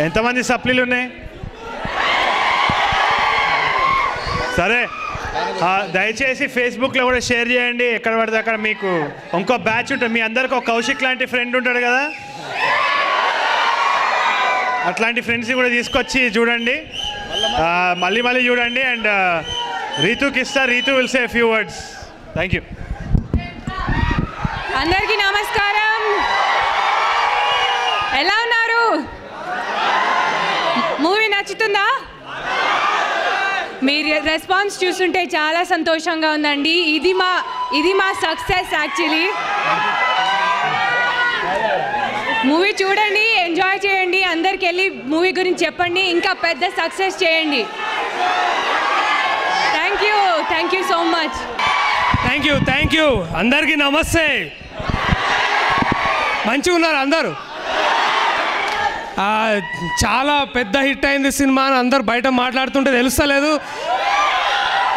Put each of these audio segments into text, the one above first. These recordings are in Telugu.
ఎంతమంది సప్లీలు ఉన్నాయి? సరే, దయచేసి ఫేస్బుక్లో కూడా షేర్ చేయండి. ఎక్కడ పడితే అక్కడ మీకు ఇంకో బ్యాచ్ ఉంటుంది. మీ అందరికి ఒక కౌశిక్ లాంటి ఫ్రెండ్ ఉంటాడు కదా, అట్లాంటి ఫ్రెండ్స్ కూడా తీసుకొచ్చి చూడండి, మళ్ళీ మళ్ళీ చూడండి. అండ్ రీతుకి ఇస్తా, Ritu will say few words. Thank you. అందరికీ నమస్కారం. ఎలా ఉన్నారు? మూవీ నచ్చుతుందా? మీ రెస్పాన్స్ చూస్తుంటే చాలా సంతోషంగా ఉందండి. ఇది మా సక్సెస్ యాక్చువల్లీ. మూవీ చూడండి, ఎంజాయ్ చేయండి, అందరికి వెళ్ళి మూవీ గురించి చెప్పండి, ఇంకా పెద్ద సక్సెస్ చేయండి. Thank you so much. Thank you. అందరికీ నమస్తే. మంచిగా ఉన్నారు అందరూ? చాలా పెద్ద హిట్ అయింది సినిమా అని అందరు బయట మాట్లాడుతుంటే తెలుస్తలేదు.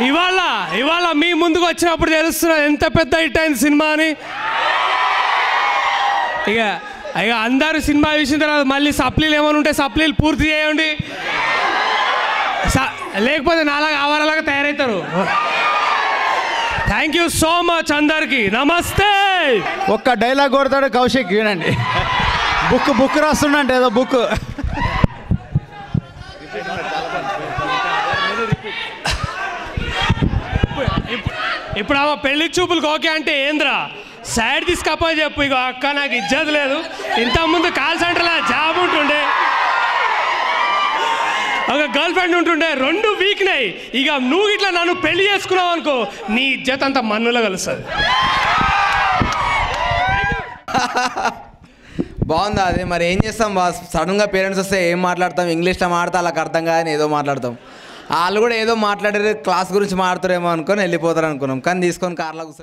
ఇవాళ మీ ముందుకు వచ్చినప్పుడు తెలుస్తున్నది ఎంత పెద్ద హిట్ అయింది సినిమా అని. ఇక అందరూ సినిమా చూసిన తర్వాత మళ్ళీ సప్లీలు ఏమైనా ఉంటే సప్లీలు పూర్తి చేయండి, లేకపోతే నాలాగా ఆవారాలాగా తయారవుతారు. థ్యాంక్ యూ సో మచ్ అందరికి. నమస్తే. ఒక్క డైలాగ్ కొడతాడు కౌశిక్, వినండి. బుక్ రాస్తుండంటే ఏదో బుక్. ఇప్పుడు ఆమె పెళ్లి చూపులకు ఓకే అంటే ఏంద్రా సైడ్ తీసుకపోయి చెప్పు. ఇక అక్క నాకు ఇజ్జత్ లేదు. ఇంతకుముందు కాల్ సెంటర్లో జాబ్ ఉంటుండే, ఒక గర్ల్ ఫ్రెండ్ ఉంటుండే, 2 వీక్నాయి. ఇక నువ్వు ఇట్లా నన్ను పెళ్లి చేసుకున్నావు అనుకో, నీ ఇజ్జత్ అంతా మన్నులో కలుస్తుంది. బాగుందా అది? మరి ఏం చేస్తాం బాస్, సడన్గా పేరెంట్స్ వస్తే ఏం మాట్లాడతాం? ఇంగ్లీష్లో మాట్లాడితే వాళ్ళకి అర్థం కాదని ఏదో మాట్లాడతాం. వాళ్ళు కూడా ఏదో మాట్లాడారు, క్లాస్ గురించి మాట్లాడతారేమో అనుకొని వెళ్ళిపోతారు అనుకున్నాం, కానీ తీసుకొని కార్లో కూర్చొని